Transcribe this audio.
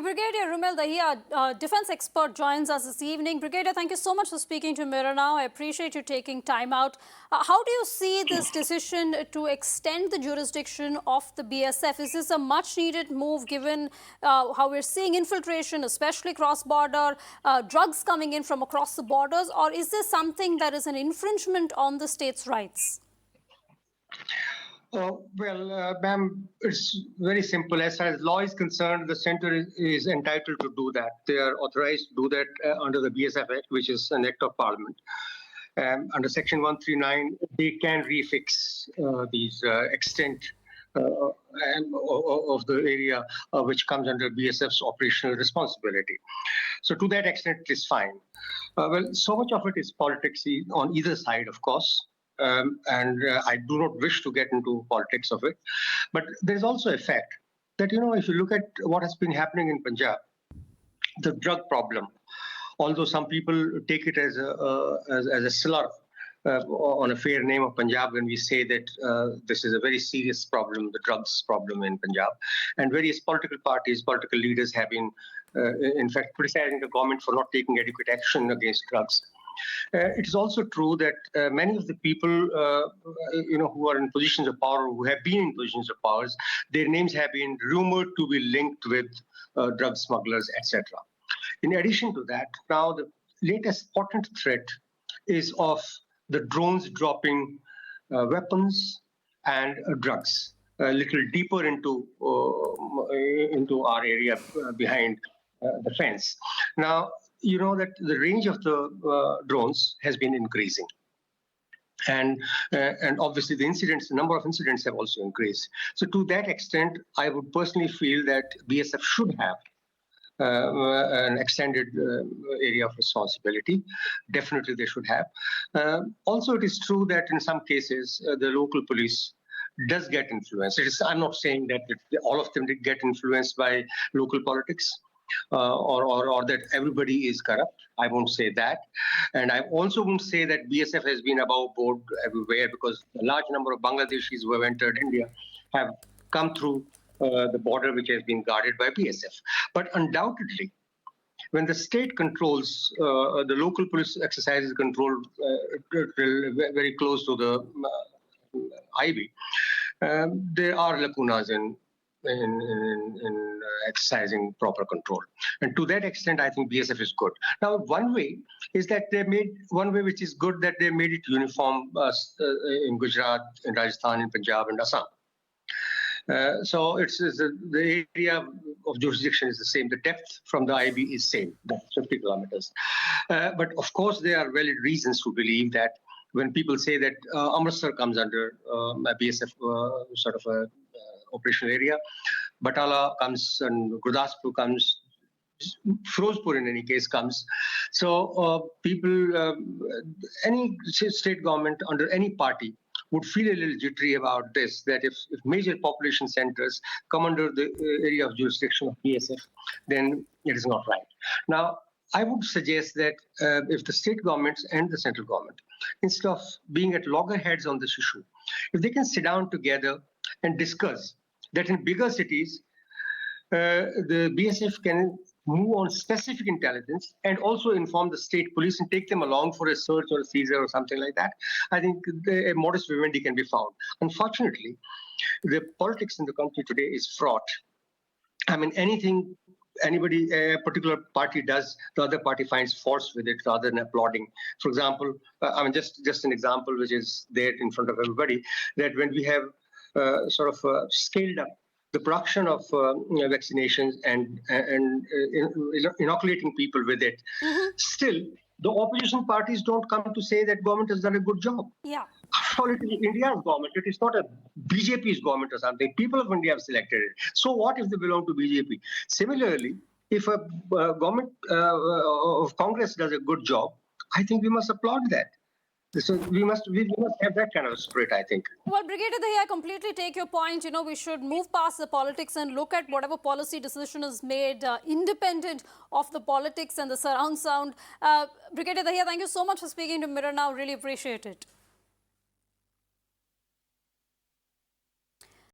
Brigadier Rumel Dahiya, defense expert, joins us this evening. Brigadier, thank you so much for speaking to Mirror Now. I appreciate you taking time out. How do you see this decision to extend the jurisdiction of the BSF? Is this a much-needed move given how we're seeing infiltration, especially cross-border, drugs coming in from across the borders, or is this something that is an infringement on the state's rights? Ma'am, it's very simple. As far as law is concerned, the center is entitled to do that. They are authorized to do that under the BSF Act, which is an act of parliament. Under Section 139, they can refix these extent of the area which comes under BSF's operational responsibility. So to that extent, it is fine. So much of it is politics on either side, of course. I do not wish to get into politics of it. But there's also a fact that, if you look at what has been happening in Punjab, the drug problem, although some people take it as a slur on a fair name of Punjab when we say that this is a very serious problem, the drugs problem in Punjab, and various political parties, political leaders have been, in fact, criticizing the government for not taking adequate action against drugs. It is also true that many of the people, who are in positions of power, who have been in positions of power, their names have been rumored to be linked with drug smugglers, etc. In addition to that, now the latest potent threat is of the drones dropping weapons and drugs a little deeper into our area behind the fence. Now, you know that the range of the drones has been increasing. And obviously the number of incidents have also increased. So to that extent, I would personally feel that BSF should have an extended area of responsibility. Definitely they should have. Also, it is true that in some cases, the local police does get influenced. I'm not saying that all of them get influenced by local politics. Or that everybody is corrupt. I won't say that. And I also won't say that BSF has been above board everywhere, because a large number of Bangladeshis who have entered India have come through the border which has been guarded by BSF. But undoubtedly, when the state controls, the local police exercises control very close to the IB, there are lacunas in exercising proper control. And to that extent, I think BSF is good. Now, one way which is good, that they made it uniform in Gujarat, in Rajasthan, in Punjab, and Assam. So the area of jurisdiction is the same. The depth from the IB is same, that's 50 kilometers. But of course, there are valid reasons to believe that when people say that Amritsar comes under a BSF sort of a operational area, Batala comes and Gurdaspur comes, Firozpur in any case comes. So people, any state government under any party would feel a little jittery about this, that if major population centers come under the area of jurisdiction of BSF, then it is not right. Now, I would suggest that if the state governments and the central government, instead of being at loggerheads on this issue, if they can sit down together and discuss that in bigger cities, the BSF can move on specific intelligence and also inform the state police and take them along for a search or a seizure or something like that, I think a modus vivendi can be found. Unfortunately, the politics in the country today is fraught. I mean, a particular party does, the other party finds faults with it rather than applauding. For example, just an example which is there in front of everybody, that when we have scaled up the production of vaccinations and inoculating people with it, still the opposition parties don't come to say that government has done a good job. Yeah. After all, it is India's government. It is not a BJP's government or something. People of India have selected it. So what if they belong to BJP? Similarly, if a government of Congress does a good job, I think we must applaud that. So we must have that kind of spirit, I think. Well, Brigadier Dahiya, I completely take your point. We should move past the politics and look at whatever policy decision is made independent of the politics and the surround sound. Brigadier Dahiya, thank you so much for speaking to Mirror Now. Really appreciate it.